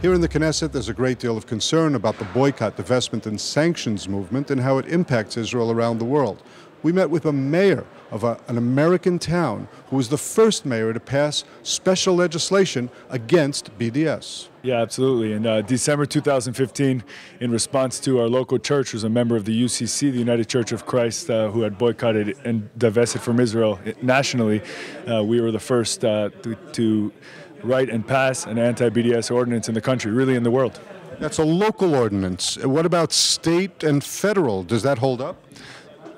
Here in the Knesset, there's a great deal of concern about the boycott, divestment, and sanctions movement and how it impacts Israel around the world. We met with a mayor of an American town who was the first mayor to pass special legislation against BDS. Yeah, absolutely. In December 2015, in response to our local church, who's a member of the UCC, the United Church of Christ, who had boycotted and divested from Israel nationally, we were the first to write and pass an anti-BDS ordinance in the country, really in the world. That's a local ordinance. What about state and federal? Does that hold up?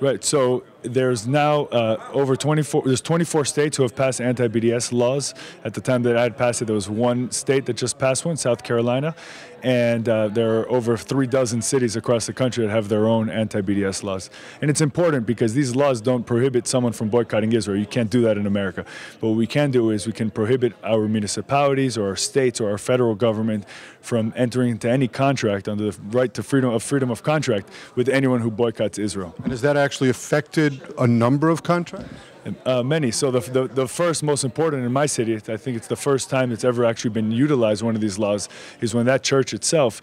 Right. So there's now there's 24 states who have passed anti-BDS laws. At the time that I had passed it, there was one state that just passed one, South Carolina. And there are over 36 cities across the country that have their own anti-BDS laws. And it's important because these laws don't prohibit someone from boycotting Israel. You can't do that in America. But what we can do is we can prohibit our municipalities or our states or our federal government from entering into any contract under the right to freedom of contract with anyone who boycotts Israel. And has that actually affected a number of contracts? Many. So the first most important in my city, I think it's the first time it's ever actually been utilized, one of these laws, is when that church itself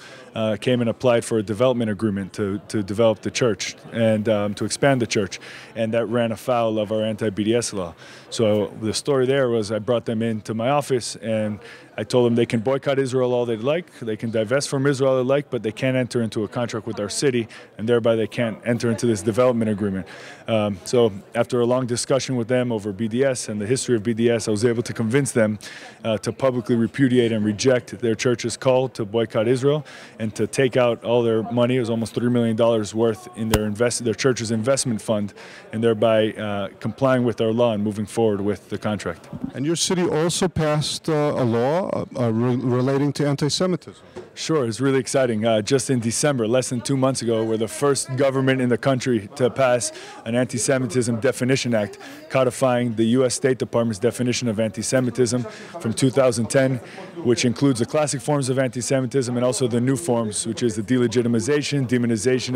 came and applied for a development agreement to develop the church and to expand the church. And that ran afoul of our anti-BDS law. So the story there was I brought them into my office and I told them they can boycott Israel all they'd like, they can divest from Israel all they like, but they can't enter into a contract with our city, and thereby they can't enter into this development agreement. So after a long discussion with them over BDS and the history of BDS, I was able to convince them to publicly repudiate and reject their church's call to boycott Israel and to take out all their money. It was almost $3 million worth in their church's investment fund, and thereby complying with our law and moving forward with the contract. And your city also passed a law relating to anti-Semitism. Sure, it's really exciting. Just in December, less than 2 months ago, we're the first government in the country to pass an Anti-Semitism Definition Act, codifying the U.S. State Department's definition of anti-Semitism from 2010, which includes the classic forms of anti-Semitism and also the new forms, which is the delegitimization, demonization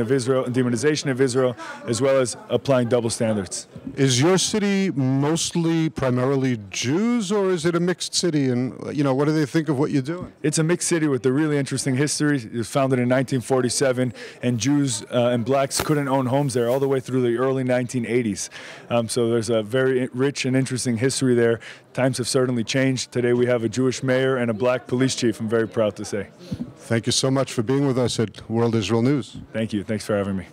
of Israel, as well as applying double standards. Is your city primarily Jews, or is it a mixed city? And what do they think of what you're doing? It's a mixed city with a really interesting history. It was founded in 1947, and Jews and blacks couldn't own homes there all the way through the early 1980s. So there's a very rich and interesting history there. Times have certainly changed. Today we have a Jewish mayor and a black police chief, I'm very proud to say. Thank you so much for being with us at World Israel News. Thank you. Thanks for having me.